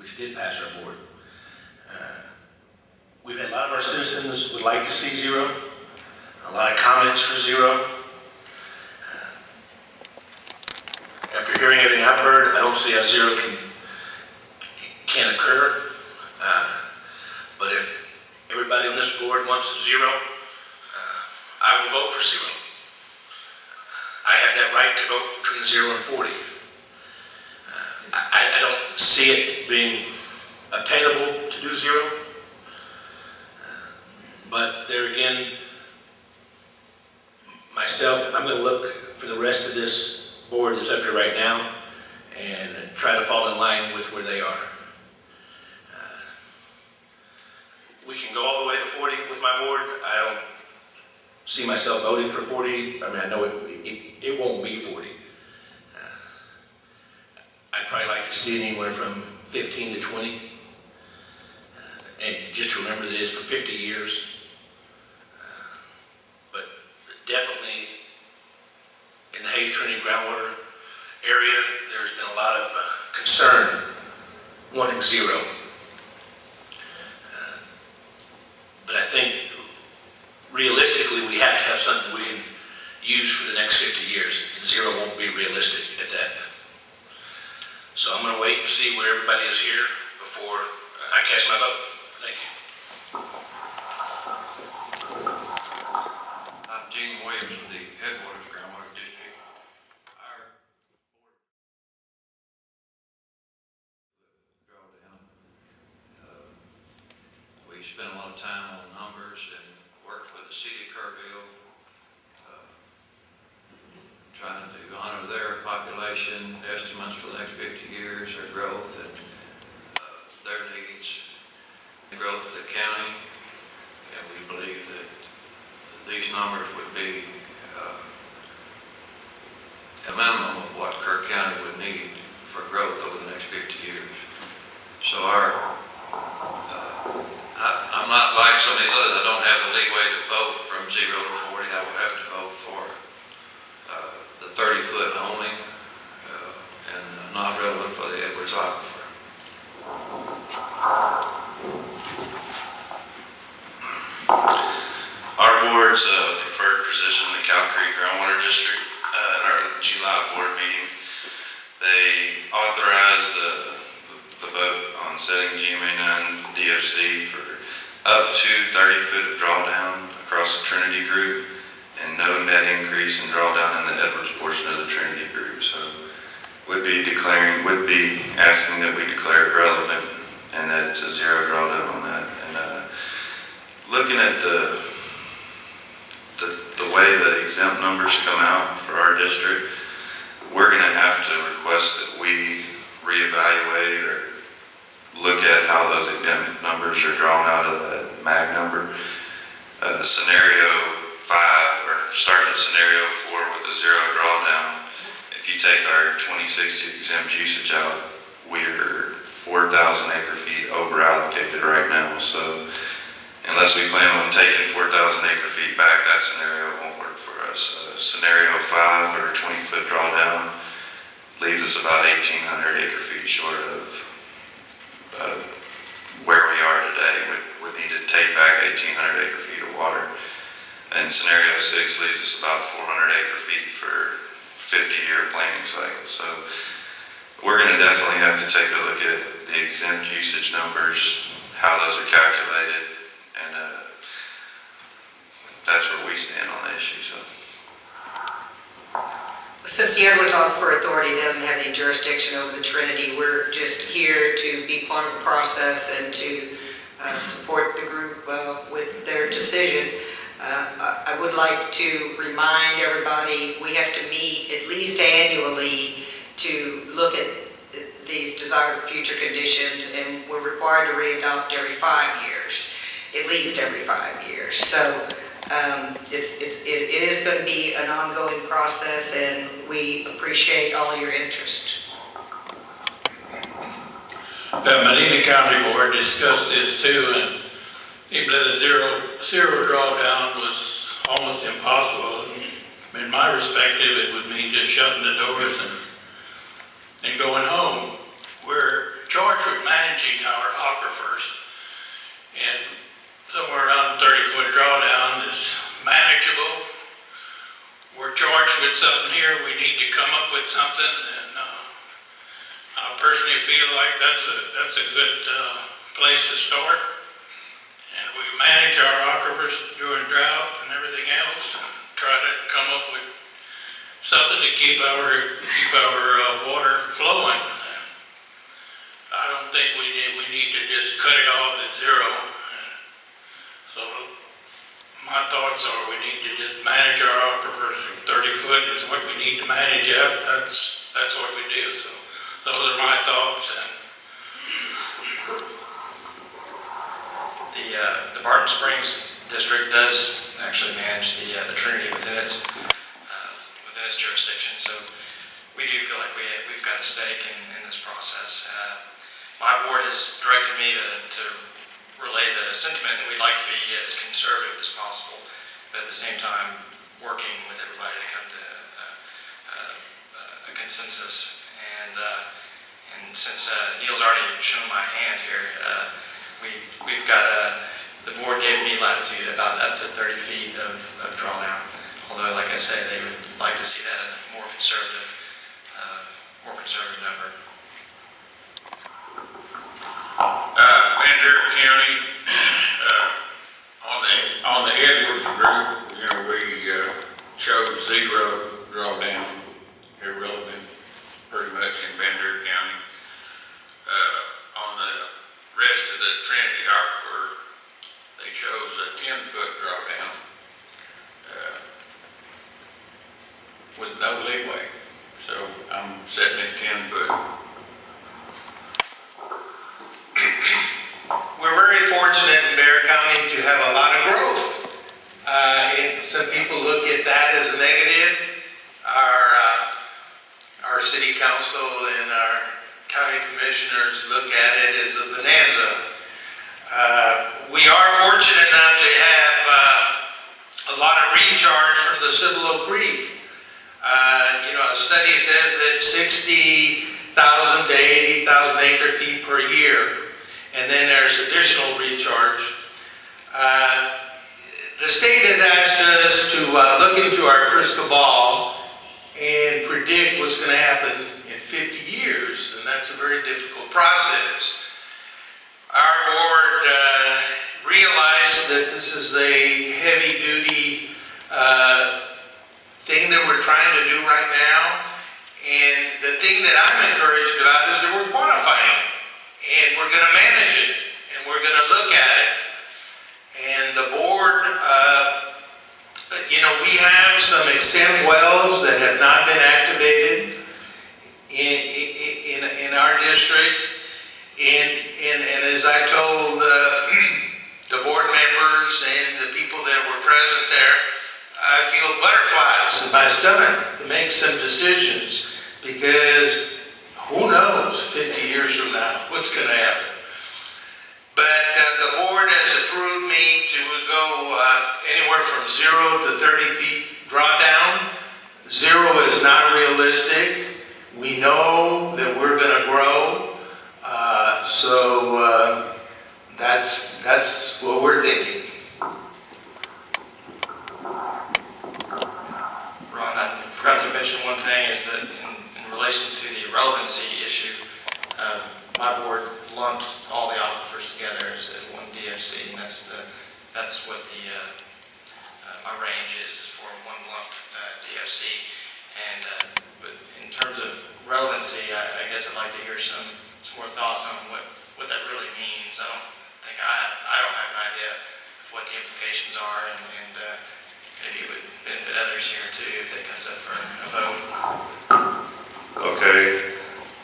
which did pass our board. We've had a lot of our citizens would like to see zero, a lot of comments for zero. After hearing everything I've heard, I don't see how zero can occur. But if everybody on this board wants zero, I will vote for zero. I have that right to vote between 0 and 40. I don't see it being obtainable to do zero. But there again, myself, I'm going to look for the rest of this board that's up here right now and try to fall in line with where they are. We can go all the way to 40 with my board. I don't see myself voting for 40. I mean, I know it won't be 40. I'd probably like to see anywhere from 15 to 20. And just to remember that it is for 50 years. But definitely in the Hayes Trinity groundwater area, there's been a lot of concern wanting zero. But I think realistically, we have to have something we can use for the next 50 years, and zero won't be realistic at that. So I'm going to wait and see where everybody is here before I cast my vote. Thank you. I'm Gene Williams with the Headwaters Groundwater District. Our board drawdown. We spent a lot of time on numbers and worked with the city of Kerrville, trying to honor their population estimates for the next 50 years, their growth and their needs, the growth of the county. And we believe that these numbers would be a minimum of what Kerr County would need for growth over the next 50 years. So I'm not like some of these others. I don't have the leeway to vote from 0 to 40. I will have to vote for the 30-foot only and not relevant for the Edwards Aquifer. Our board's preferred position in the Cow Creek Groundwater District at our July board meeting, they authorized the vote on setting GMA 9 DFC for up to 30 foot of drawdown across the Trinity group and no net increase in drawdown in the Edwards portion of the Trinity group. So would be asking that we declare it relevant and that it's a zero drawdown on that. And looking at the way the exempt numbers come out for our district, we're going to have to request that we reevaluate or look at how those exempt numbers are drawn out of the MAG number. Scenario 5, or starting at scenario 4 with the zero drawdown, if you take our 2060 exempt usage out, we're 4,000 acre feet over allocated right now. So unless we plan on taking 4,000 acre feet back, that scenario won't work for us. Scenario 5, or 20-foot drawdown, leaves us about 1,800 acre feet short of where we are today. We need to take back 1,800 acre feet of water. And scenario 6 leaves us about 400 acre feet for 50-year planning cycle. So we're going to definitely have to take a look at the exempt usage numbers, how those are calculated, and that's where we stand on the issue. So. Since the Edwards Aquifer Authority doesn't have any jurisdiction over the Trinity, we're just here to be part of the process and to support the group with their decision. I would like to remind everybody we have to meet at least annually to look at these desired future conditions, and we're required to re-adopt every 5 years, at least every 5 years. So it is going to be an ongoing process, and we appreciate all your interest. The Medina County Board discussed this too, and even that a zero drawdown was almost impossible. In my perspective, it would mean just shutting the doors and going home. We're charged with managing with something, and I personally feel like that's a good place to start. And we manage our aquifers during drought and everything else, and try to come up with something to keep our water flowing. I don't think we need to just cut it off at zero. So my thoughts are we need to just manage our aquifers. 30 foot is what we need to manage up. That's what we do. So those are my thoughts. And the Barton Springs district does actually manage the Trinity within its jurisdiction. So we do feel like we've got a stake in this process. My board has directed me to relay the sentiment that we'd like to be as conservative as possible, but at the same time working with everybody to come to a consensus. And since Neil's already shown my hand here, we've got the board gave me latitude about up to 30 feet of drawdown. Although, like I say, they would like to see that a more conservative number. Bandera County, on the Edwards group, we chose 0 drawdown, irrelevant, pretty much in Bandera County. On the rest of the Trinity aquifer, they chose a 10-foot drawdown with no leeway. So I'm setting it 10 foot. We're very fortunate in Bear County to have a lot of growth. And some people look at that as a negative. Our city council and our county commissioners look at it as a bonanza. We are fortunate enough to have a lot of recharge from the Cibolo Creek. A study says that 60,000 to 80,000 acre feet per year. And then there's additional recharge. The state has asked us to look into our crystal ball and predict what's going to happen in 50 years, and that's a very difficult process. Our board realized that this is a heavy-duty thing that we're trying to do right now, and the thing that I'm encouraged about is that we're quantifying it. And we're going to manage it, and we're going to look at it. And the board, we have some exempt wells that have not been activated in our district. And as I told the board members and the people that were present there, I feel butterflies in my stomach to make some decisions, because who knows 50 years from now what's going to happen. But the board has approved me to go anywhere from 0 to 30 feet drawdown. 0 is not realistic. We know that we're going to grow. So that's what we're thinking. Ron, I forgot to mention one thing, is that in relation to the relevancy issue, my board lumped all the aquifers together as one DFC, and that's what my range is for one lumped DFC. And but in terms of relevancy, I guess I'd like to hear some more thoughts on what that really means. I don't have an idea of what the implications are, and maybe it would benefit others here too if it comes up for a vote. Okay,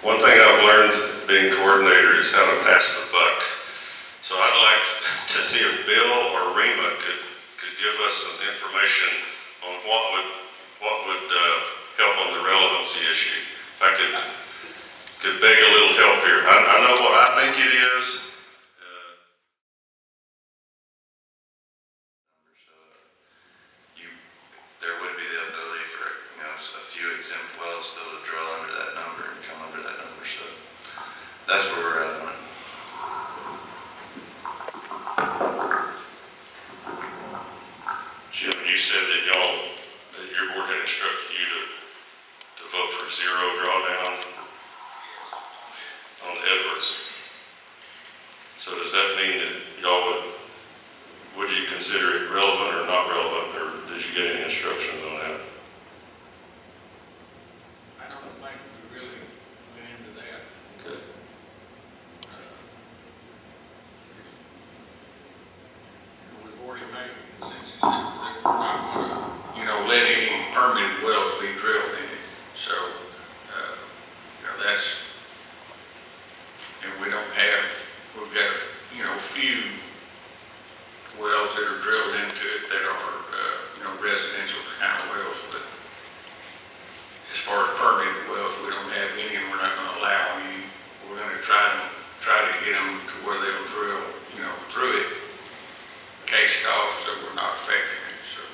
one thing I've learned being coordinator is how to pass the buck. So I'd like to see if Bill or Rima could give us some information on what would help on the relevancy issue. If I could beg a little help here. I know what I think it is. There would be the ability for a few exempt wells still to drill under that number and come under that number. So that's where we're at on it. Jim, you said that your board had instructed you to vote for zero drawdown on Edwards. So does that mean that y'all would you consider it relevant or not relevant, or did you get any instructions on that? I don't think we really went into that. Okay. We've already made a consensus that we're not gonna, let any permitted wells be drilled in it. So, that's, and we've got, few wells that are drilled into it that are, residential kind of wells, but as far as permitted wells, we don't have any, and we're not gonna allow any. We're gonna try to get them to where they'll drill, through it, case it off, so we're not affecting it, so.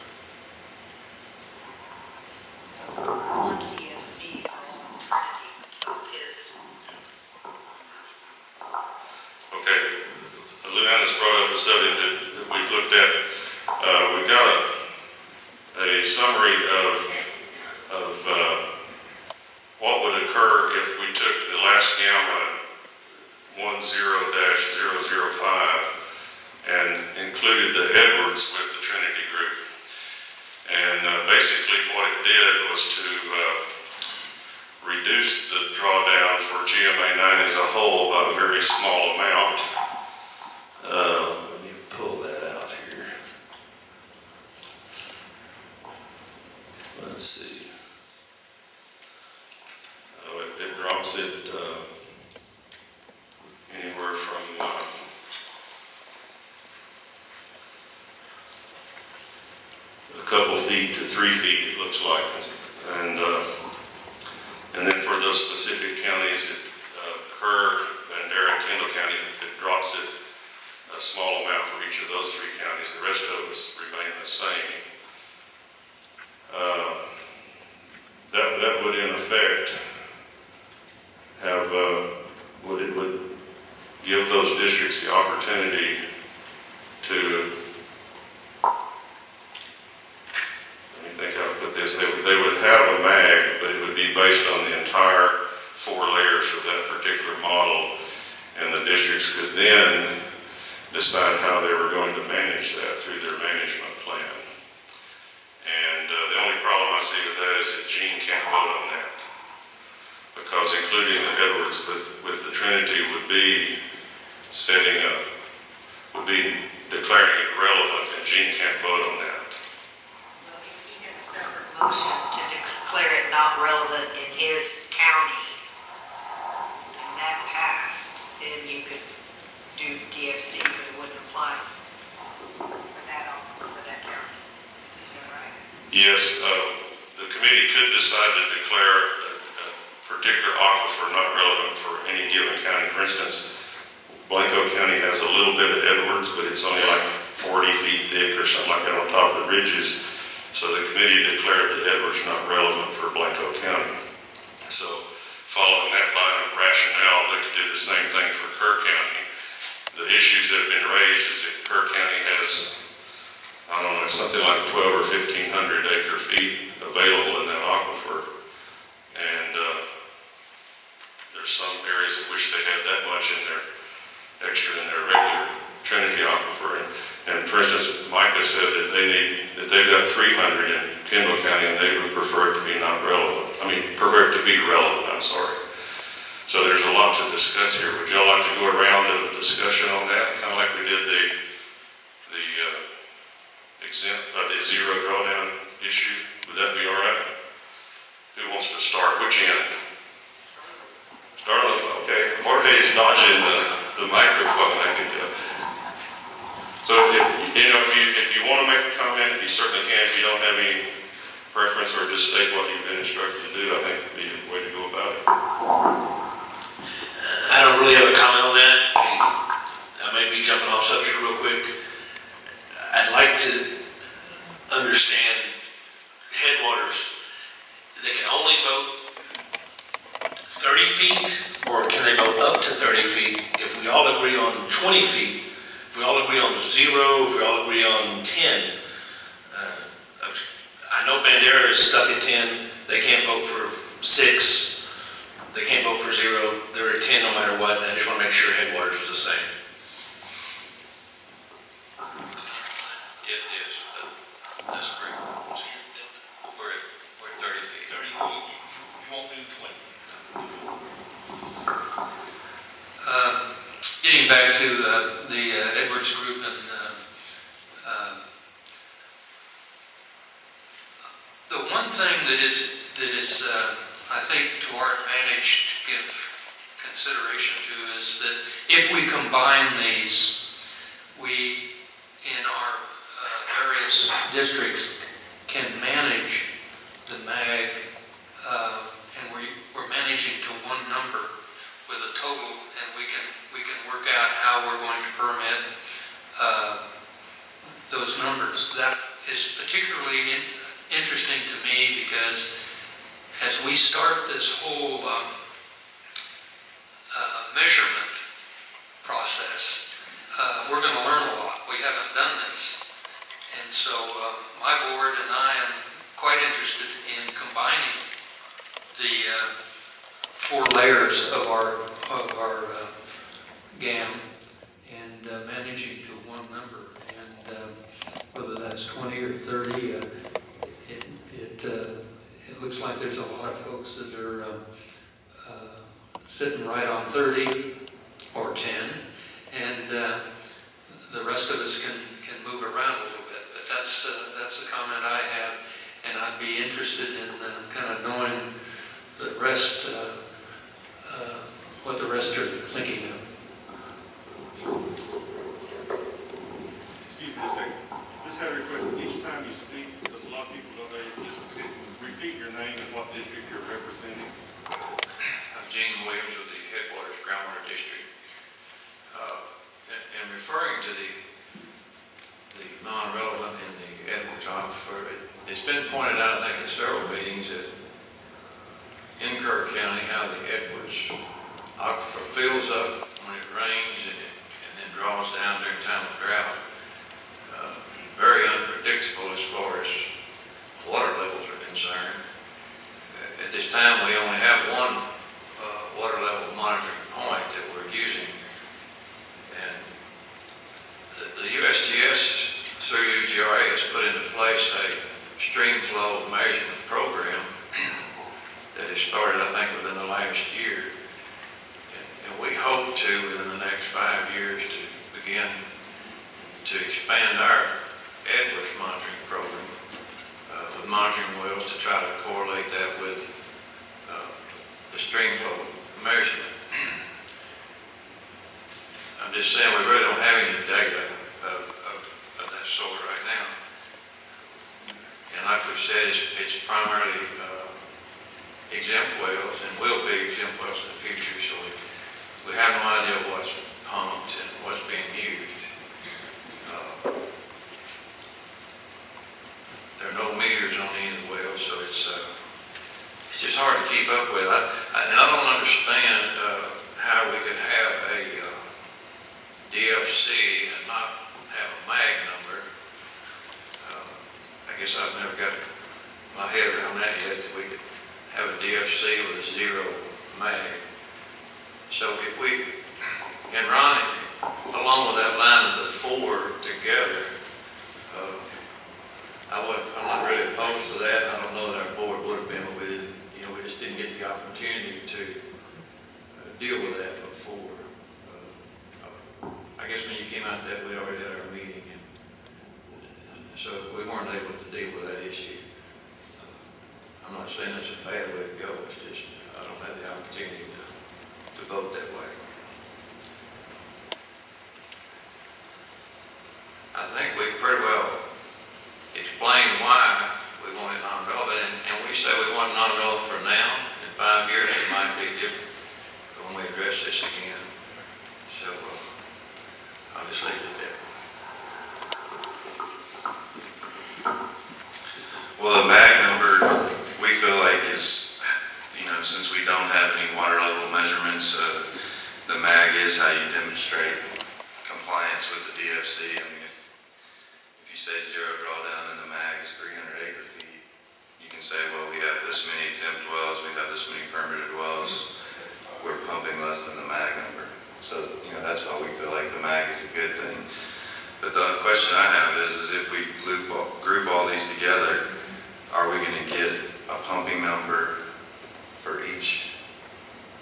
So, on DFC for Trinity, some of his. Okay, Luana's brought up a subject that we've looked at. We've got a summary of what would occur if we took the last gamma 10-005 and included the Edwards with the Trinity group. And basically what it did was to reduce the drawdown for GMA 9 as a whole by a very small amount. Let me pull that out here. Let's see. It drops it anywhere from a couple feet to 3 feet, it looks like. And then for those specific counties, Kerr, Bandera, and Kendall County, it drops it a small amount for each of those 3 counties. The rest of us remain the same. That would in effect have, would give those districts the opportunity to, let me think how to put this, they would have a MAG, but it would be based on the entire 4 layers of that particular model, and the districts could then decide how they were going to manage that through their management plan. And the only problem I see with that is that Gene can't vote on that, because including the Edwards with the Trinity would be declaring it relevant, and Gene can't vote on that. Well, if he had a separate motion to declare it not relevant in his county, and that passed, then you could do the DFC, but it wouldn't apply for that county. Is that right? Yes, the committee could decide to declare a particular aquifer not relevant for any given county. For instance, Blanco County has a little bit of Edwards, but it's only like 40 feet thick or something like that on top of the ridges. So the committee declared the Edwards not relevant for Blanco County. So following that line of rationale, they could do the same thing for Kerr County. The issues that have been raised is that Kerr County has, I don't know, something like 12 or 1,500 acre feet available in that aquifer. And there's some areas that wish they had that much in their extra in their regular Trinity aquifer. And for instance, Micah said that they've got 300 in Kendall County, and they would prefer it to be not relevant. Prefer it to be relevant, I'm sorry. So there's a lot to discuss here. Would y'all like to go around to the discussion on that, kind of like we did the zero drawdown issue? Would that be all right? Who wants to start? Which end? Start on the phone. Okay. Jorge's dodging the microphone, I can tell. So if you want to make a comment, you certainly can. If you don't have any preference, or just state what you've been instructed to do, I think would be the way to go about it. I don't really have a comment on that. I may be jumping off subject real quick. I'd like to understand headwaters. They can only vote 30 feet, or can they vote up to 30 feet? If we all agree on 20 feet, if we all agree on 0, if we all agree on 10, I know Bandera is stuck at 10. They can't vote for 6, they can't vote for 0. They're at 10 no matter what. I just want to make sure headwaters was the same. It is, that's correct. We're at 30 feet. 30, you won't do 20. Getting back to the Edwards group and the one thing that is I think to our advantage to give consideration to is that if we combine these, we in our various districts can manage the MAG and we're managing to one number with a total, and we can work out how we're going to permit those numbers. That is particularly interesting to me because as we start this whole measurement process, we're going to learn a lot. We haven't done this, and so my board and I am quite interested in combining the 4 layers of our GAM and managing to one number, and whether that's 20 or 30, it looks like there's a lot of folks that are sitting right on 30 or 10, and the rest of us can move around a little bit. But that's a comment I have, and I'd be interested in kind of knowing the rest. What the rest are thinking of. Excuse me a second. Just have a request. Each time you speak, there's a lot of people over there. Just repeat your name and what district you're representing. I'm Gene Williams with the Headwaters Groundwater District. And referring to the non-relevant in the Edwards aquifer, it's been pointed out, I think, in several meetings that in Kirk County, how the Edwards aquifer fills up when it rains and then draws down during time of drought. Very unpredictable as far as water levels are concerned. At this time, we only have one water level monitoring point that we're using. And the USGS through UGRA has put into place a stream flow measurement program that has started, I think, within the last year. And we hope to, within the next 5 years, to begin to expand our Edwards monitoring program with monitoring wells to try to correlate that with the stream flow measurement. I'm just saying we really don't have any data of that sort right now. And like we said, it's primarily exempt wells and will be exempt wells in the future, so we have no idea what's pumped and what's being used. There are no meters on any of the wells, so it's just hard to keep up with. And I don't understand how we could have a DFC and not have a MAG number. I guess I've never got my head around that yet, that we could have a DFC with a 0 MAG. So if we, and Ronnie, along with that line of the 4 together, I'm not really opposed to that. I don't know that our board would have been, but we just didn't get the opportunity to deal with that before. I guess when you came out that, we'd already had our meeting, and so we weren't able to deal with that issue. I'm not saying that's a bad way to go, it's just, I don't have the opportunity to vote that way. I think we've pretty well explained why we want it non-relevant, and we say we want it non-relevant for now. In 5 years, it might be different when we address this again. So I'll just leave it at that. Well, the MAG number, we feel like is, since we don't have any water level measurements, the MAG is how you demonstrate compliance with the DFC. I mean, if you say 0 drawdown and the MAG is 300 acre feet, you can can say, well, we have this many exempt wells, we have this many permitted wells, we're pumping less than the MAG number. So, that's why we feel like the MAG is a good thing. But the question I have is if we group all these together, are we gonna get a pumping number for each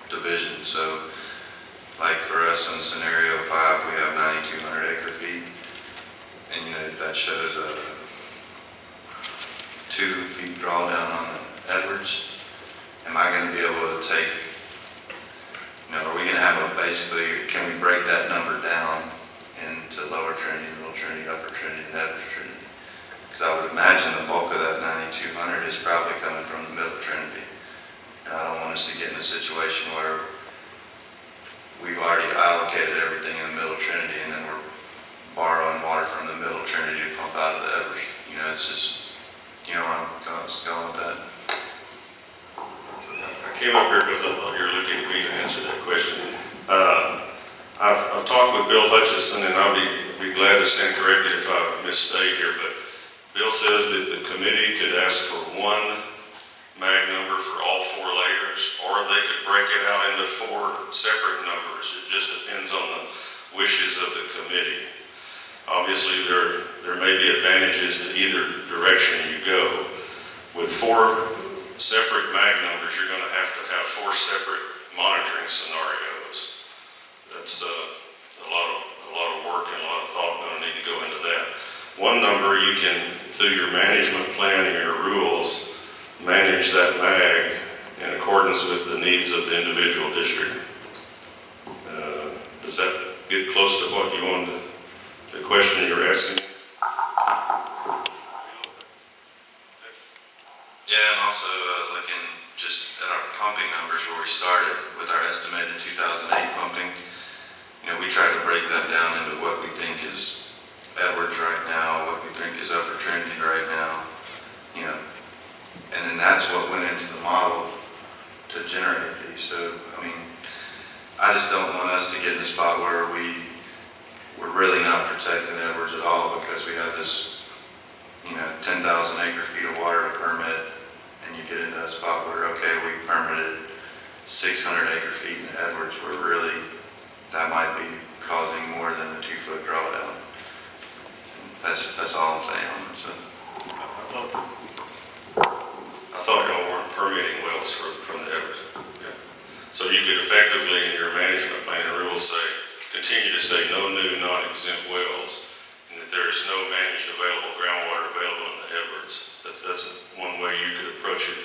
division? So, like for us in scenario 5, we have 9,200 acre feet, and that shows a 2 feet drawdown on the Edwards. Am I going to be able to take, are we going to have can we break that number down into Lower Trinity, Middle Trinity, Upper Trinity, and Edwards Trinity? Because I would imagine the bulk of that 9,200 is probably coming from the Middle Trinity. And I don't want us to get in a situation where we've already allocated everything in the Middle Trinity and then we're borrowing water from the Middle Trinity to pump out of the Edwards. It's just, where I'm going with that. I came up here because I thought you were looking at me to answer that question. I've talked with Bill Hutchison, and I'll be glad to stand corrected if I misstate here, but Bill says that the committee could ask for one MAG number for all 4 layers, or they could break it out into 4 separate numbers. It just depends on the wishes of the committee. Obviously, there may be advantages to either direction you go. With 4 separate MAG numbers, you're going to have 4 separate monitoring scenarios. That's a lot of work and a lot of thought going to need to go into that. One number you can, through your management plan and your rules, manage that MAG in accordance with the needs of the individual district. Does that get close to what you wanted, the question you're asking? Yeah, and also looking just at our pumping numbers where we started with our estimated 2008 pumping. We tried to break that down into what we think is Edwards right now, what we think is Upper Trinity right now, and then that's what went into the model to generate these. So, I just don't want us to get in a spot where we're really not protecting the Edwards at all because we have this, 10,000 acre feet of water to permit, and you get into a spot where, okay, we've permitted 600 acre feet in the Edwards, where really that might be causing more than a 2-foot drawdown. That's all I'm saying on it. So. I thought y'all weren't permitting wells from the Edwards. Yeah. So you could effectively, in your management plan and rules, continue to say no new non-exempt wells, and that there is no managed groundwater available in the Edwards. That's one way you could approach it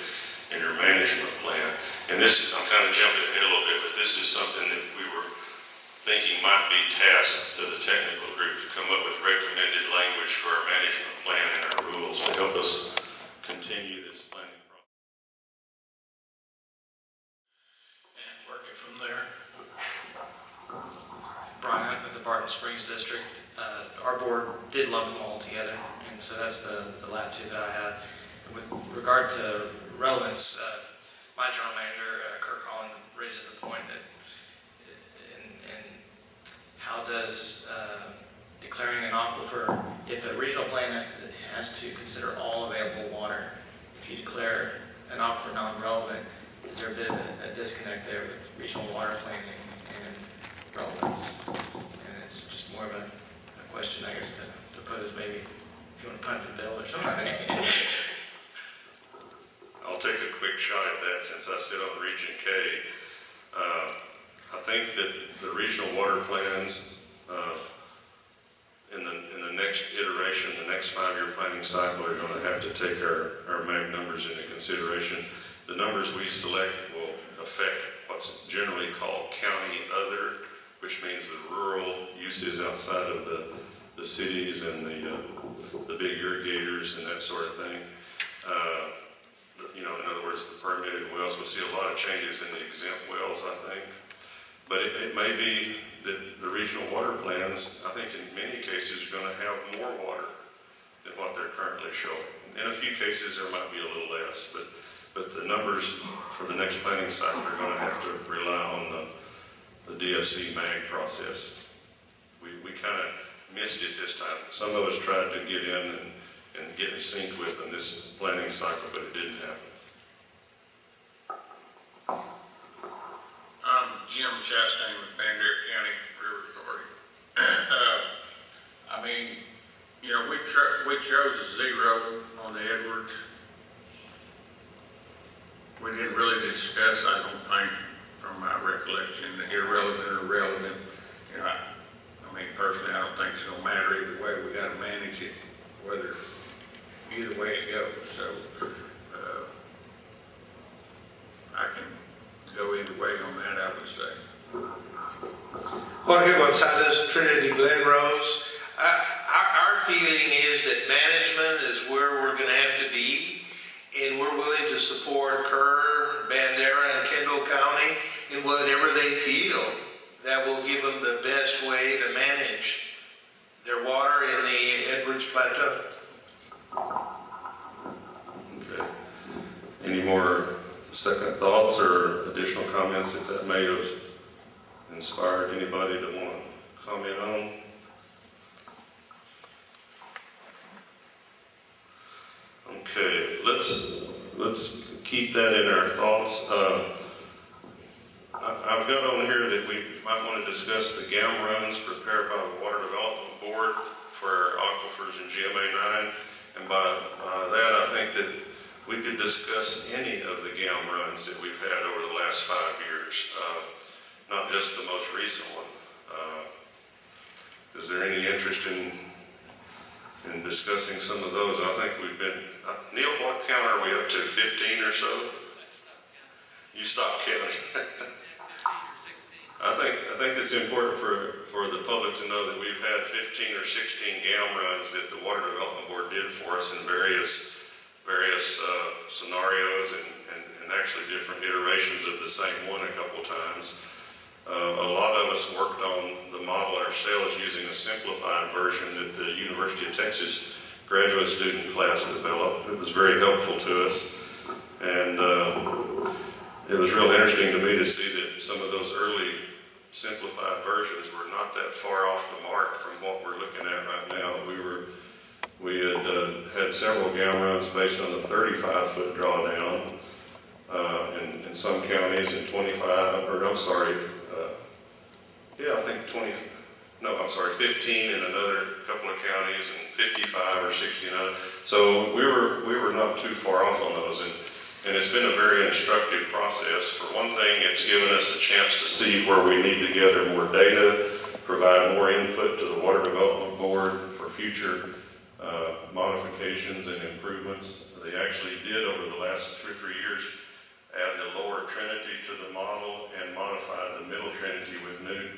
in your management plan. And this, I'm kind of jumping ahead a little bit, but this is something that we were thinking might be tasked to the technical group to come up with recommended language for our management plan and our rules to help us continue this planning process. And work it from there. Brian, at the Barton Springs District, our board did lump them all together, and so that's the latitude that I have. With regard to relevance, my general manager, Kirk Holland, raises the point that how does declaring an aquifer, if a regional plan has to consider all available water, if you declare an aquifer non-relevant, is there a bit of a disconnect there with regional water planning and relevance? And it's just more of a question, I guess, to pose maybe if you want to punt the bill or something. I'll take a quick shot at that since I sit on Region K. I think that the regional water plans in the next iteration, the next 5-year planning cycle, are going to have to take our MAG numbers into consideration. The numbers we select will affect what's generally called county other, which means the rural uses outside of the cities and the big irrigators and that sort of thing. In other words, the permitted wells. We'll see a lot of changes in the exempt wells, I think. But it may be that the regional water plans, I think in many cases, are going to have more water than what they're currently showing. In a few cases, there might be a little less, but the numbers for the next planning cycle are going to have to rely on the DFC MAG process. We kind of missed it this time. Some of us tried to get in and get in sync with in this planning cycle, but it didn't happen. I'm Jim Chastain with Bandera County River Authority. I mean, you know, we chose a 0 on the Edwards. We didn't really discuss, I don't think, from my recollection, the irrelevant or relevant. You know, I mean, personally, I don't think it's gonna matter either way. We gotta manage it, whether, either way it goes. So, I can go either way on that, I would say. Jorge Gonzalez, Trinity Glen Rose. Our feeling is that management is where we're gonna have to be, and we're willing to support Kerr, Bandera, and Kendall County in whatever they feel that will give them the best way to manage their water in the Edwards Plateau. Okay. Any more second thoughts or additional comments that may have inspired anybody to want to comment on? Okay, let's keep that in our thoughts. I've got on here that we might want to discuss the GAM runs prepared by the Water Development Board for our aquifers in GMA 9. And by that, I think that we could discuss any of the GAM runs that we've had over the last 5 years, not just the most recent one. Is there any interest in discussing some of those? I think we've been, Neil, what count are we up to, 15 or so? You stopped counting. I think it's important for the public to know that we've had 15 or 16 GAM runs that the Water Development Board did for us in various scenarios and actually different iterations of the same one a couple times. A lot of us worked on the model ourselves using a simplified version that the University of Texas graduate student class developed. It was very helpful to us, and it was real interesting to me to see that some of those early simplified versions were not that far off the mark from what we're looking at right now. We had several GAM runs based on the 35-foot drawdown in some counties, and 15 in another couple of counties, and 55 or 60 in others. So we were not too far off on those, and it's been a very instructive process. For one thing, it's given us a chance to see where we need to gather more data, provide more input to the Water Development Board for future modifications and improvements. They actually did, over the last 2 or 3 years, add the lower Trinity to the model and modify the middle Trinity with new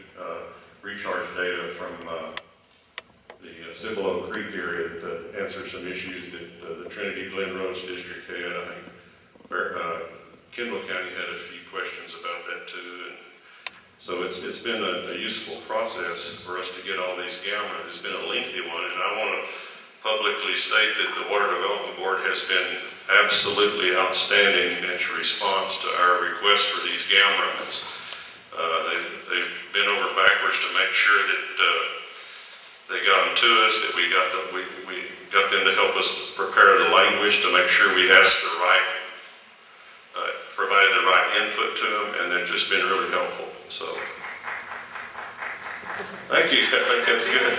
recharge data from the Cibolo Creek area to answer some issues that the Trinity Glen Rose District had. I think Kendall County had a few questions about that too. And so it's been a useful process for us to get all these GAM runs. It's been a lengthy one, and I want to publicly state that the Water Development Board has been absolutely outstanding in its response to our request for these GAM runs. They've been over backwards to make sure that they got them to us, that we got them to help us prepare the language to make sure we asked provided the right input to them, and they've just been really helpful. So, thank you. I think that's good.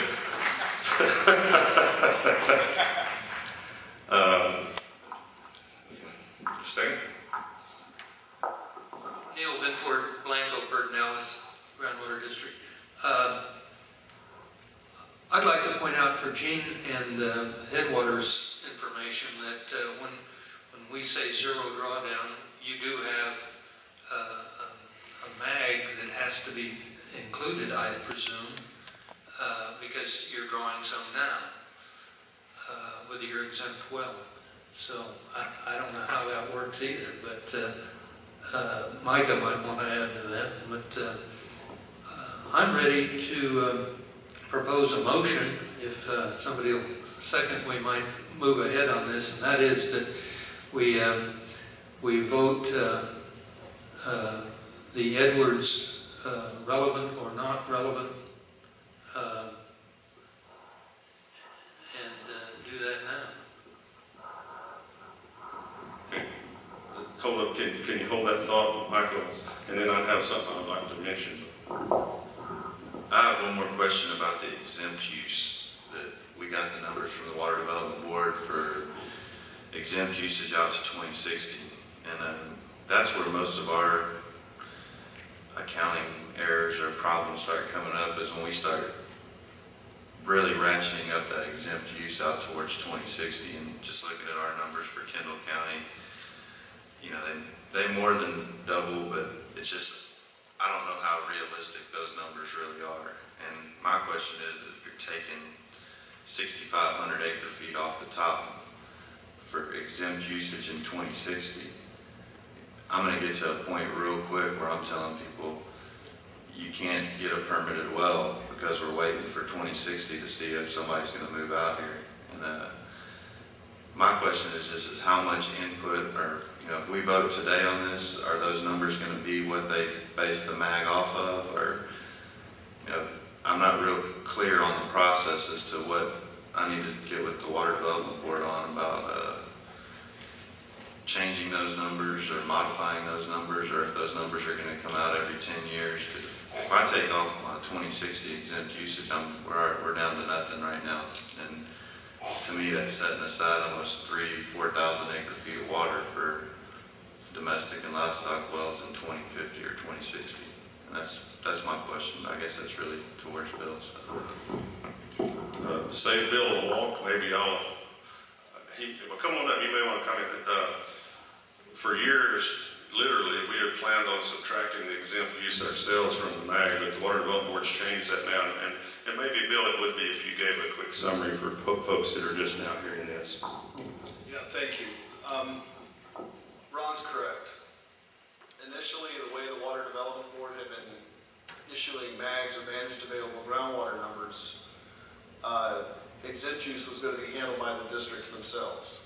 Second. Neil Binford, Blanco, Burton-Ellis, Groundwater District. I'd like to point out for Gene and Headwaters information that when we say zero drawdown, you do have a mag that has to be included, I presume, because you're drawing some now with your exempt well. So I don't know how that works either, but Micah might want to add to that. But I'm ready to propose a motion. If somebody will second, we might move ahead on this, and that is that we vote the Edwards relevant or not relevant, and do that now. else. And then I have something I'd like to mention. I have one more question about the exempt use, that we got the numbers from the Water Development Board for exempt usage out to 2060. And that's where most of our accounting errors or problems start coming up, is when we start really ratcheting up that exempt use out towards 2060. And just looking at our numbers for Kendall County, you know, they more than double, but it's just, I don't know how realistic those numbers really are. And my question is, if you're taking 6,500 acre feet off the top for exempt usage in 2060, I'm gonna get to a point real quick where I'm telling people, you can't get a permitted well because we're waiting for 2060 to see if somebody's gonna move out here. And my question is just, is how much input, or, you know, if we vote today on this, are those numbers gonna be what they base the MAG off of? Or, you know, I'm not real clear on the process as to what I need to get with the Water Development Board on about changing those numbers or modifying those numbers, or if those numbers are gonna come out every 10 years. Because if I take off my 2060 exempt usage, we're down to nothing right now. And to me, that's setting aside almost 4,000 acre feet of water for domestic and livestock wells in 2050 or 2060. And that's my question. I guess that's really towards Bill. So. Save Bill a walk, maybe well, come on up, you may want to comment. For years, literally, we had planned on subtracting the exempt use ourselves from the MAG, but the Water Development Board's changed that now. And maybe, Bill, it would be if you gave a quick summary for folks that are just now hearing this. Yeah, thank you. Ron's correct. Initially, the way the Water Development Board had been issuing MAGs, or managed available groundwater numbers, exempt use was going to be handled by the districts themselves.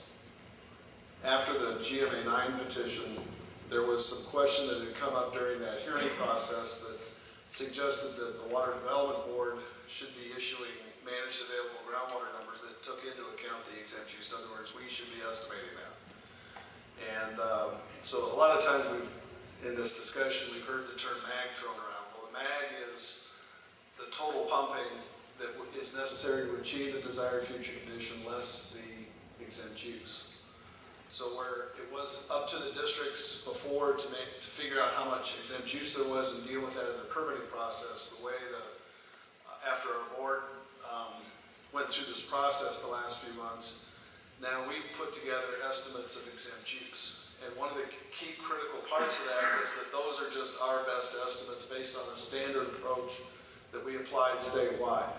After the GMA 9 petition, there was some question that had come up during that hearing process that suggested that the Water Development Board should be issuing managed available groundwater numbers that took into account the exempt use. In other words, we should be estimating that. And so a lot of times in this discussion, we've heard the term MAG thrown around. Well, the MAG is the total pumping that is necessary to achieve the desired future condition less the exempt use. So where it was up to the districts before to figure out how much exempt use there was and deal with that in the permitting process, the way after our board went through this process the last few months, now we've put together estimates of exempt use. And one of the key critical parts of that is that those are just our best estimates based on a standard approach that we applied statewide.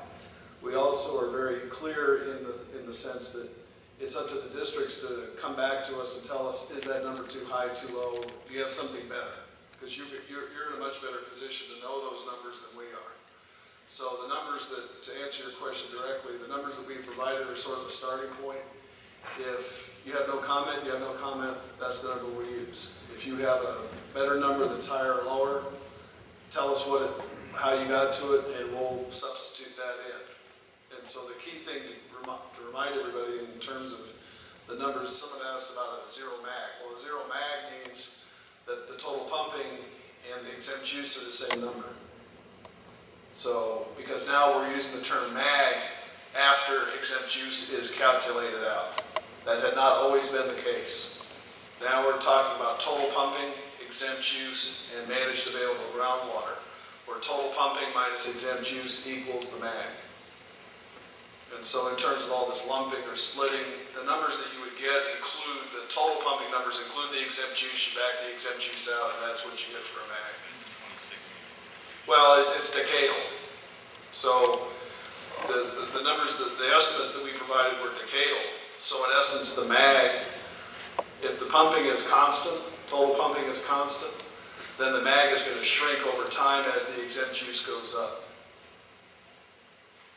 We also are very clear in the sense that it's up to the districts to come back to us and tell us, is that number too high, too low? Do you have something better? Because you're in a much better position to know those numbers than we are. So the numbers that, to answer your question directly, the numbers that we've provided are sort of a starting point. If you have no comment, that's the number we use. If you have a better number that's higher or lower, tell us how you got to it, and we'll substitute that in. And so the key thing to remind everybody in terms of the numbers, someone asked about a zero MAG. Well, a zero MAG means that the total pumping and the exempt use are the same number. So, because now we're using the term MAG after exempt use is calculated out. That had not always been the case. Now we're talking about total pumping, exempt use, and managed available groundwater, where total pumping minus exempt use equals the MAG. And so in terms of all this lumping or splitting, the numbers that you would get include, the total pumping numbers include the exempt use, you back the exempt use out, and that's what you get for a MAG. Well, it's decadal. So the numbers, the estimates that we provided were decadal. So in essence, the MAG, if the pumping is constant, total pumping is constant, then the MAG is going to shrink over time as the exempt use goes up.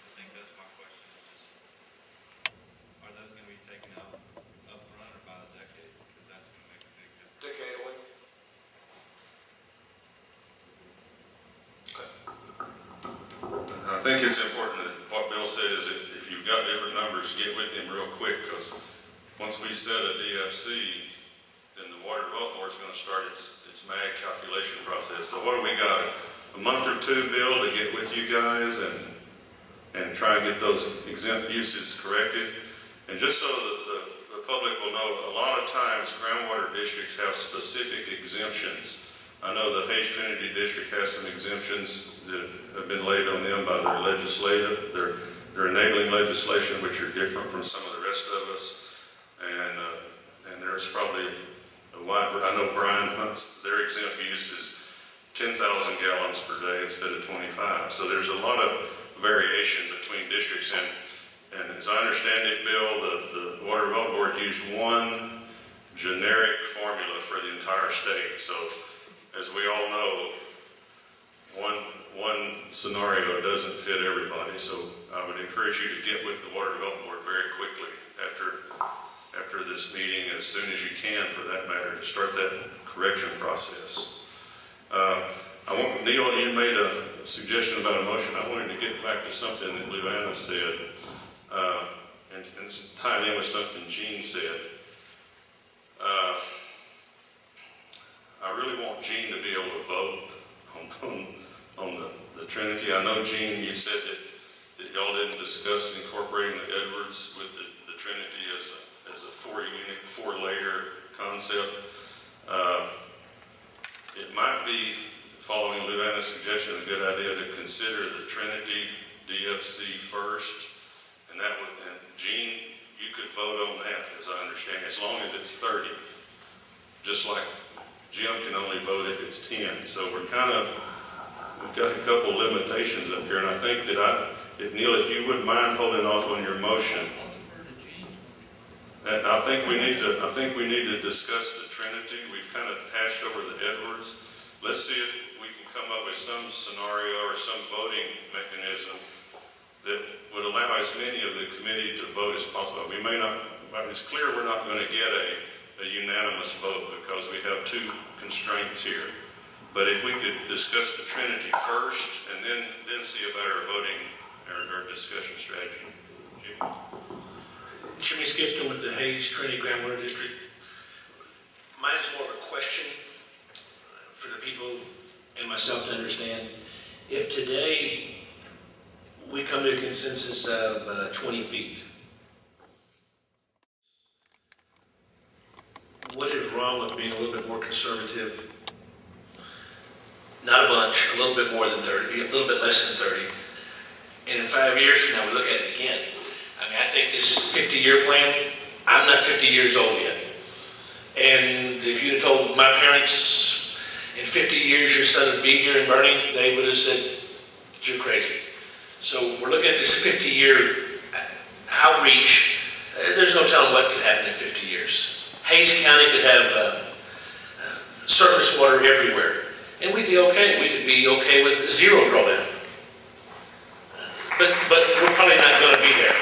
I think that's my question, is just, are those going to be taken out up front or by the decade? Because that's going to make a big difference. Decadally. Okay. I think it's important that what Bill said is if you've got different numbers, get with him real quick, because once we set a DFC, then the Water Development Board is going to start its MAG calculation process. So what do we got? A month or two, Bill, to get with you guys and try and get those exempt uses corrected? And just so the public will know, a lot of times groundwater districts have specific exemptions. I know the Hayes Trinity District has some exemptions that have been laid on them by their legislative, their enabling legislation, which are different from some of the rest of us. And there's probably a wide, I know Brian Hunt's, their exempt use is 10,000 gallons per day instead of 25. So there's a lot of variation between districts. And as I understand it, Bill, the Water Development Board used one generic formula for the entire state. So as we all know, one scenario doesn't fit everybody. So I would encourage you to get with the Water Development Board very quickly after this meeting, as soon as you can, for that matter, to start that correction process. Neil, you made a suggestion about a motion. I wanted to get back to something that Luana said, and tied in with something Gene said. I really want Gene to be able to vote on the Trinity. I know, Gene, you said that y'all didn't discuss incorporating the Edwards with the Trinity as a four-unit, four-layer concept. It might be, following Luana's suggestion, a good idea to consider the Trinity DFC first, and Gene, you could vote on that, as I understand, as long as it's 30. Just like Jim can only vote if it's 10. So we've got a couple limitations up here, and I think that Neil, if you wouldn't mind holding off on your motion. And I think we need to discuss the Trinity. We've kind of hashed over the Edwards. Let's see if we can come up with some scenario or some voting mechanism that would allow as many of the committee to vote as possible. We may not, it's clear we're not going to get a unanimous vote because we have two constraints here. But if we could discuss the Trinity first and then see about our voting or discussion strategy. Jim? Jimmy Skipton with the Hayes Trinity Groundwater District. Mine is more of a question for the people and myself to understand. If today we come to a consensus of 20 feet, what is wrong with being a little bit more conservative? Not a bunch, a little bit more than 30, a little bit less than 30. And in 5 years from now, we look at it again. I mean, I think this 50-year plan, I'm not 50 years old yet. And if you'd have told my parents in 50 years your son would be here in Bernie, they would have said, you're crazy. So we're looking at this 50-year outreach. There's no telling what could happen in 50 years. Hayes County could have surface water everywhere, and we'd be okay. We could be okay with zero drawdown. But we're probably not going to be there.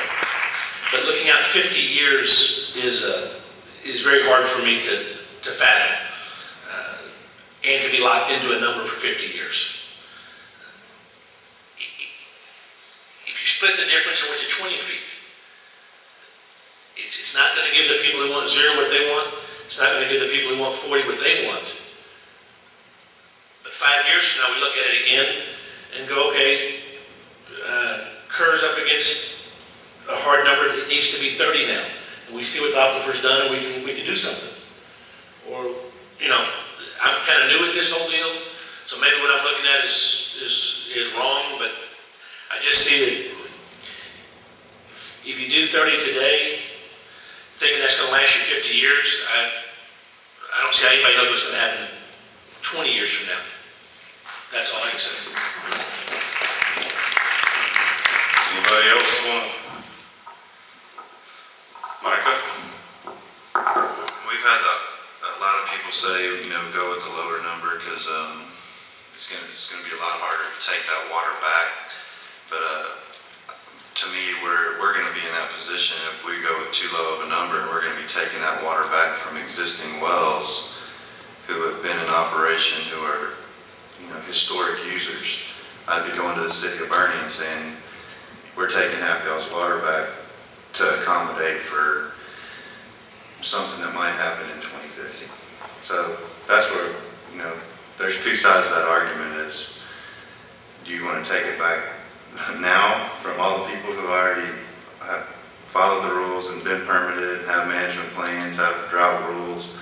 But looking out 50 years is very hard for me to fathom, and to be locked into a number for 50 years. If you split the difference and went to 20 feet, it's not going to give the people who want zero what they want. It's not going to give the people who want 40 what they want. But 5 years from now, we look at it again and go, okay, Kerr's up against a hard number that needs to be 30 now. And we see what the aquifer's done, and we can do something. Or, I'm kind of new at this whole deal, so maybe what I'm looking at is wrong, but I just see that if you do 30 today, thinking that's going to last you 50 years, I don't see how anybody knows what's going to happen 20 years from now. That's all I can say. Anybody else want? Micah? We've had a lot of people say, go with the lower number because it's going to be a lot harder to take that water back. But to me, we're going to be in that position if we go with too low of a number, and we're going to be taking that water back from existing wells who have been in operation, who are historic users. I'd be going to the city of Bernie and saying, we're taking half y'all's water back to accommodate for something that might happen in 2050. So that's where you know, there's two sides to that argument is, do you want to take it back now from all the people who already have followed the rules and been permitted, have management plans, have drought rules,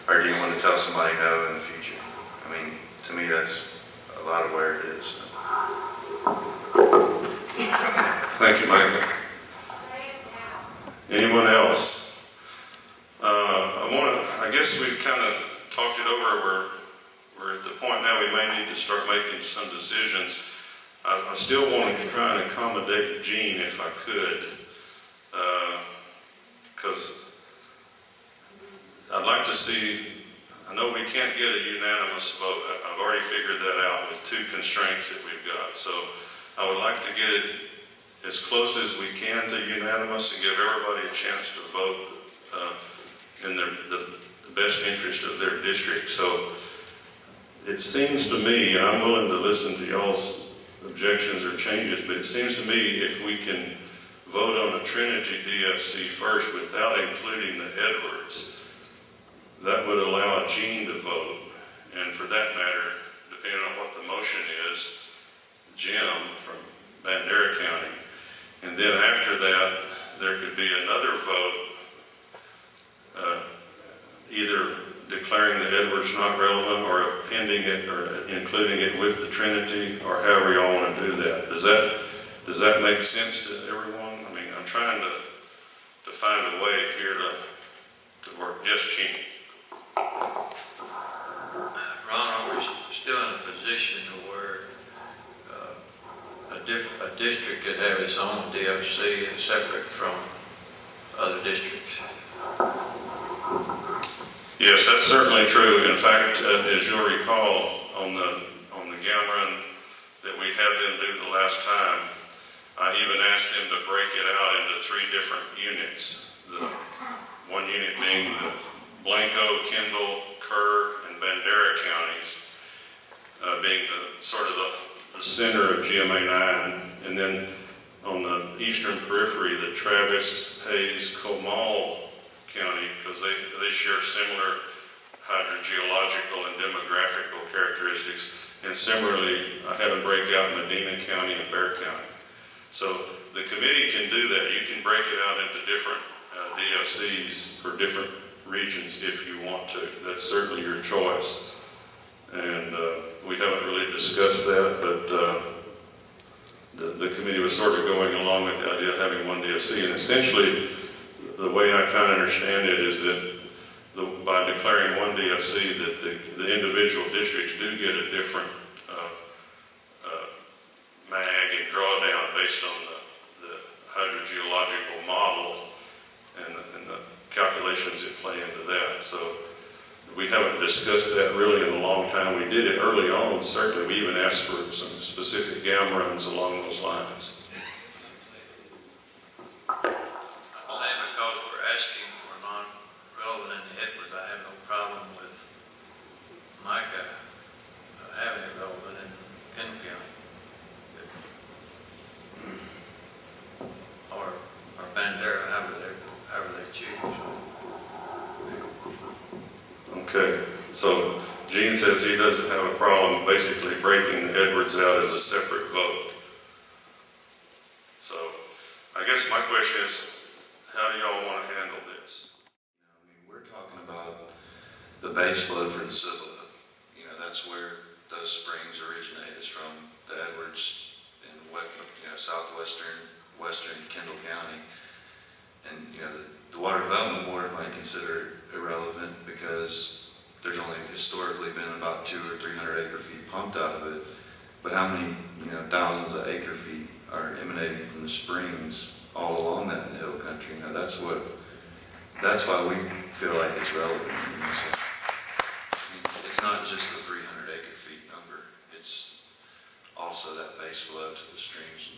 or do you want to tell somebody no in the future? I mean, to me, that's a lot of where it is. Thank you, Michael. Anyone else? I guess we've kind of talked it over. We're at the point now we may need to start making some decisions. I still wanted to try and accommodate Gene if I could, because I'd like to see, I know we can't get a unanimous vote. I've already figured that out with two constraints that we've got. So I would like to get it as close as we can to unanimous and give everybody a chance to vote in the best interest of their district. So it seems to me, and I'm willing to listen to y'all's objections or changes, but it seems to me if we can vote on a Trinity DFC first without including the Edwards, that would allow Gene to vote. And for that matter, depending on what the motion is, Jim from Bandera County. And then after that, there could be another vote, either declaring the Edwards not relevant or appending it or including it with the Trinity, or however y'all want to do that. Does that make sense to everyone? I mean, I'm trying to find a way here to work. Yes, Gene. Ron, are we still in a position where a district could have its own DFC and separate from other districts? Yes, that's certainly true. In fact, as you'll recall, on the GAM run that we had them do the last time, I even asked them to break it out into 3 different units. The one unit being the Blanco, Kendall, Kerr, and Bandera counties, being the center of GMA 9, and then on the eastern periphery, the Travis, Hayes, Comal County, because they share similar hydrogeological and demographical characteristics. And similarly, I had them break out Medina County and Bexar County. So the committee can do that. You can break it out into different DFCs for different regions if you want to. That's certainly your choice. And we haven't really discussed that, but the committee was sort of going along with the idea of having one DFC. And essentially, the way I kind of understand it is that by declaring one DFC, that the individual districts do get a different MAG and drawdown based on the hydrogeological model and the calculations that play into that. So we haven't discussed that really in a long time. We did it early on. Certainly, we even asked for some specific GAM runs along those lines. Asking for non-relevant in the Edwards, I have no problem with Micah having it relevant in Kendall County. Or Bandera, however they choose. Okay, so Gene says he doesn't have a problem basically breaking the Edwards out as a separate vote. So I guess my question is, how do y'all want to handle this? I mean, we're talking about the base flow for the Cibolo. You know, that's where those springs originate, is from the Edwards in western Kendall County. And, you know, the Water Development Board might consider it irrelevant because there's only historically been about 200 or 300 acre feet pumped out of it. But how many, thousands of acre feet are emanating from the springs all along that in the hill country? That's why we feel like it's relevant. So, it's not just the 300 acre feet number, it's also that base flow to the streams.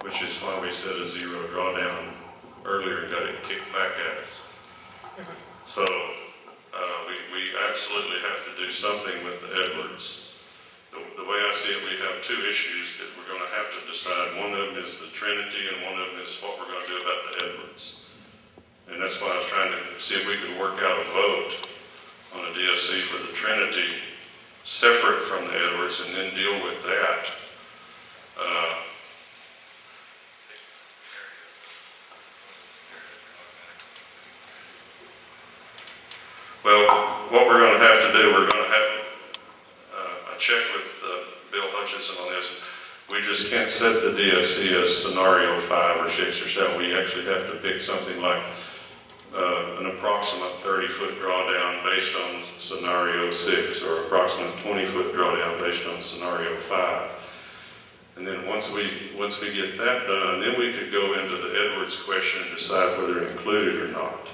Which is why we said a zero drawdown earlier and got it kicked back at us. So we absolutely have to do something with the Edwards. The way I see it, we have 2 issues that we're going to have to decide. One of them is the Trinity, and one of them is what we're going to do about the Edwards. And that's why I was trying to see if we could work out a vote on a DFC for the Trinity separate from the Edwards and then deal with that. Well, what we're going to have to do, we're going to have, I checked with Bill Hutchinson on this. We just can't set the DFC as scenario 5 or 6 or 7. We actually have to pick something like an approximate 30-foot drawdown based on scenario 6 or approximate 20-foot drawdown based on scenario 5. And then once we get that done, then we could go into the Edwards question and decide whether to include it or not.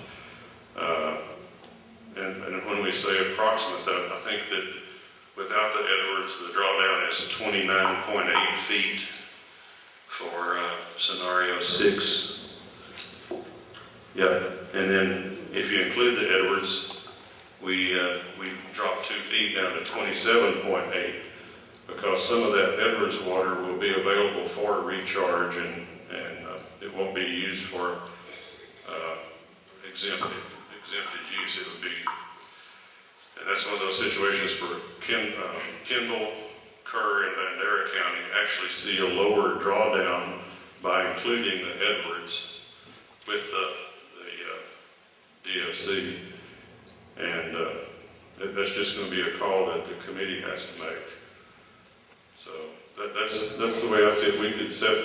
And when we say approximate, I think that without the Edwards, the drawdown is 29.8 feet for scenario 6. Yep. And then if you include the Edwards, we drop 2 feet down to 27.8 because some of that Edwards water will be available for recharge and it won't be used for exempted use. It would be, and that's one of those situations for Kendall, Kerr, and Bandera County actually see a lower drawdown by including the Edwards with the DFC. And that's just going to be a call that the committee has to make. So that's the way I see it. We could set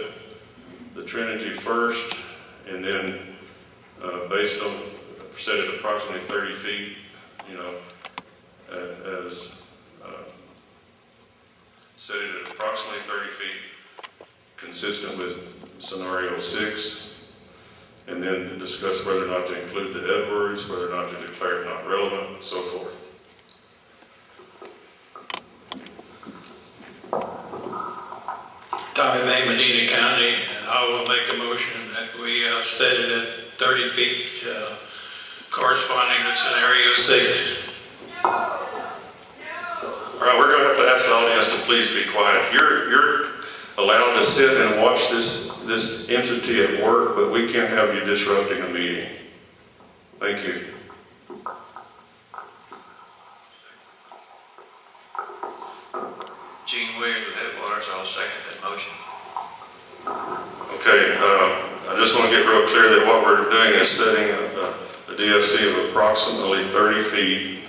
the Trinity first and then based on set it approximately 30 feet, as set it at approximately 30 feet, consistent with scenario 6, and then discuss whether or not to include the Edwards, whether or not to declare it not relevant, and so forth. Tommy May, Medina County, and I will make a motion that we set it at 30 feet, corresponding with scenario 6. All right, we're going to have to ask the audience to please be quiet. You're allowed to sit and watch this entity at work, but we can't have you disrupting a meeting. Thank you. Gene Williams with Headwaters, I'll second that motion. Okay, I just want to get real clear that what we're doing is setting a DFC of approximately 30 feet,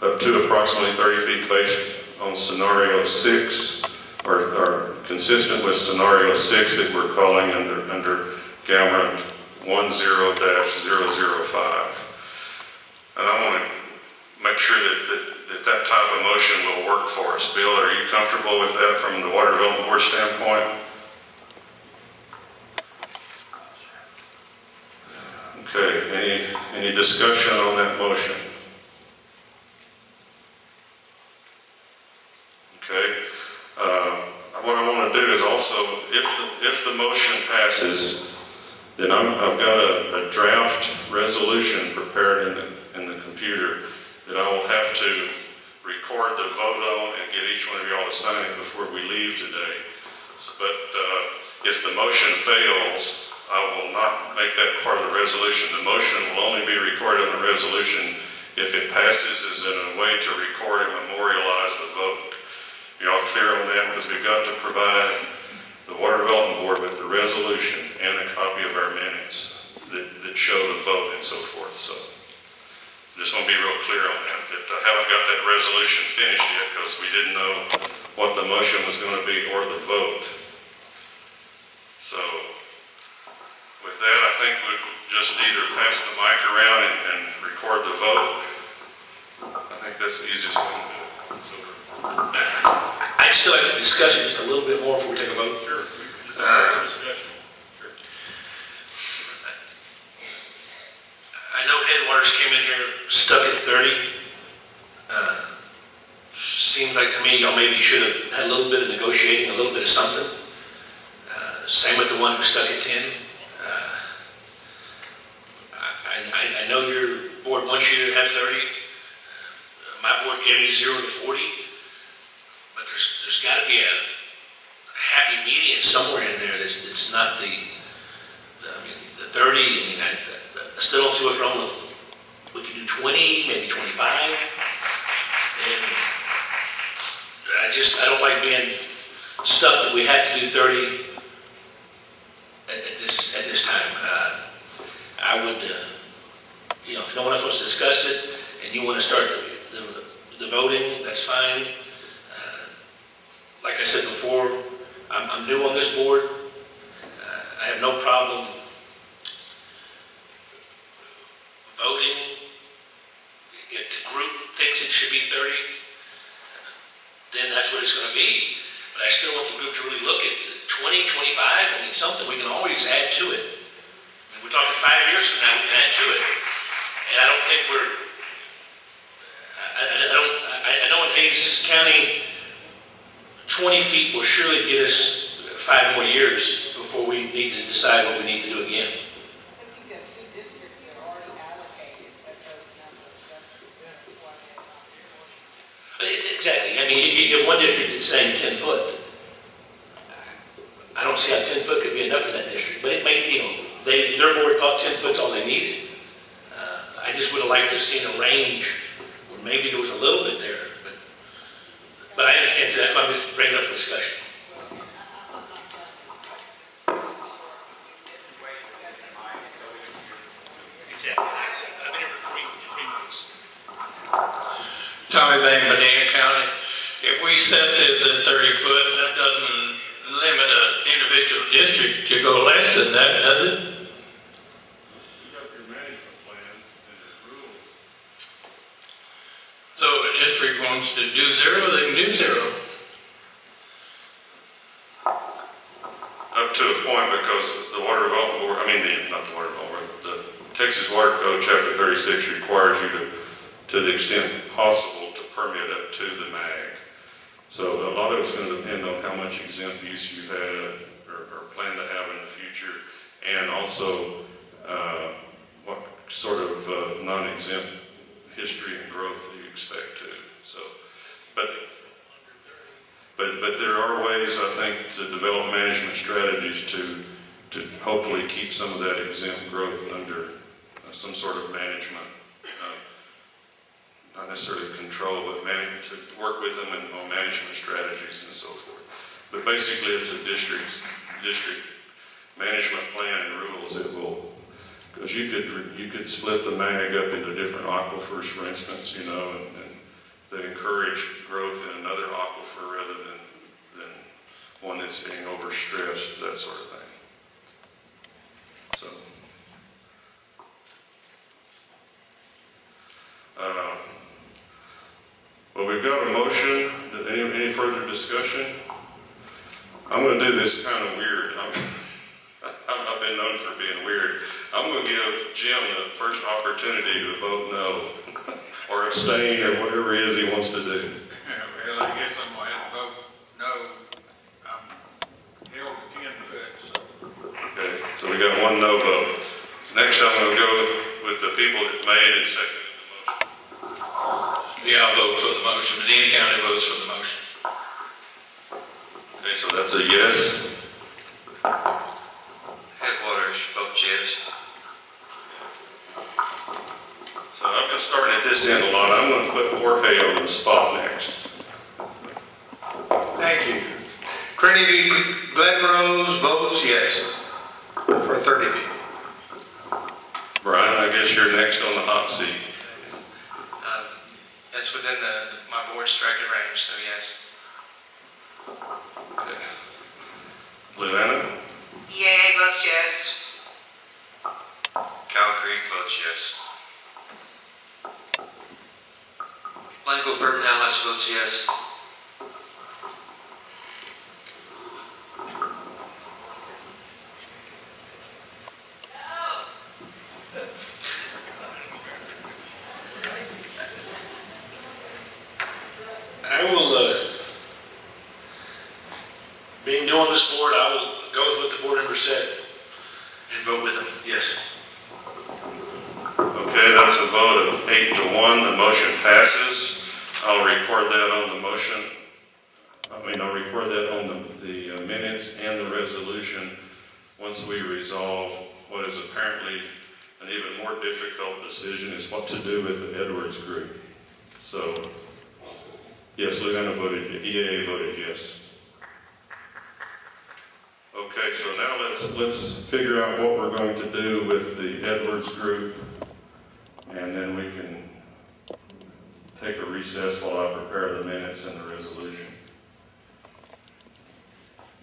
up to approximately 30 feet based on scenario 6, or consistent with scenario 6 that we're calling under Gamma 10-005. And I want to make sure that type of motion will work for us. Bill, are you comfortable with that from the Water Development Board standpoint? Okay, any discussion on that motion? Okay, what I want to do is also, if the motion passes, then I've got a draft resolution prepared in the computer that I will have to record the vote on and get each one of y'all to sign it before we leave today. But if the motion fails, I will not make that part of the resolution. The motion will only be recorded in the resolution if it passes as in a way to record and memorialize the vote. Y'all clear on that? Because we've got to provide the Water Development Board with the resolution and a copy of our minutes that show the vote and so forth. So just want to be real clear on that I haven't got that resolution finished yet because we didn't know what the motion was going to be or the vote. So with that, I think we'll just either pass the mic around and record the vote. I think that's the easiest way to do it. So, I'd still like to discuss it just a little bit more before we take a vote. sure, just have a discussion. Sure. I know Headwaters came in here stuck at 30. Seems like to me y'all maybe should have had a little bit of negotiating, a little bit of something. Same with the one who stuck at 10. I know your board wants you to have 30. My board gave me 0 to 40. But there's got to be a happy median somewhere in there that's not the 30. I mean, I still don't see what's wrong with, we could do 20, maybe 25. And I don't like being stuck that we have to do 30 at this time. I would, if no one else wants to discuss it and you want to start the voting, that's fine. Like I said before, I'm new on this board. I have no problem voting if the group thinks it should be 30, then that's what it's going to be. But I still want the group to really look at 20, 25, I mean, something we can always add to it. If we're talking 5 years from now, we can add to it. And I don't think I know in Hayes County, 20 feet will surely get us 5 more years before we need to decide what we need to do again. I think you've got 2 districts that are already allocated at those numbers, that's why they're not supported. Exactly. I mean, you have one district that's saying 10 foot. I don't see how 10 foot could be enough for that district, but it may, their board thought 10 foot's all they needed. I just would have liked to have seen a range where maybe there was a little bit there, but I understand too, that's why I'm just bringing it up for discussion. Exactly. I've been here for three months. Tommy Bang, Medina County. If we set this at 30 foot, that doesn't limit an individual district to go less than that, does it? You have your management plans and your rules. So if a district wants to do 0, they can do 0. Up to a point, because the Water Development Board, not the Water Development Board, the Texas Water Code, Chapter 36 requires you to the extent possible, to permit up to the MAG. So a lot of it's going to depend on how much exempt use you had or plan to have in the future, and also what sort of non-exempt history and growth that you expect to. So, but there are ways, I think, to develop management strategies to hopefully keep some of that exempt growth under some sort of management, not necessarily control, but to work with them on management strategies and so forth. But basically, it's a district management plan and rules that will, because you could split the MAG up into different aquifers, for instance, and that encourage growth in another aquifer rather than one that's being overstressed, that sort of thing. So, well, we've got a motion. Any further discussion? I'm going to do this kind of weird. I've been known for being weird. I'm going to give Jim the first opportunity to vote no, or abstain, or whatever it is he wants to do. Well, I guess I'm gonna have to vote no. I'm held to 10 foot, so. Okay, so we got one no vote. Next, I'm going to go with the people that made and seconded the motion. Yeah, I'll vote for the motion. Medina County votes for the motion. Okay, so that's a yes. Headwaters votes yes. So I've been starting at this end a lot. I'm going to put Jorge on the spot next. Thank you. Trinity Glenrose votes yes for 30 feet. Brian, I guess you're next on the hot seat. It's within my board's directed range, so yes. Okay. Luana? Yay, votes yes. Cow Creek votes yes. Blanco Burton Alice votes yes. I will, being new on this board, I will go with what the board member said and vote with them, yes. Okay, that's a vote of 8-1. The motion passes. I'll record that on the motion. I'll record that on the minutes and the resolution once we resolve what is apparently An even more difficult decision is what to do with the Edwards group. So, yes, Lugano voted, EAA voted yes. Okay, so now let's figure out what we're going to do with the Edwards group, and then we can take a recess while I prepare the minutes and the resolution.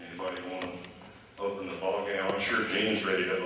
Anybody want to open the ballgame? I'm sure Gene's ready to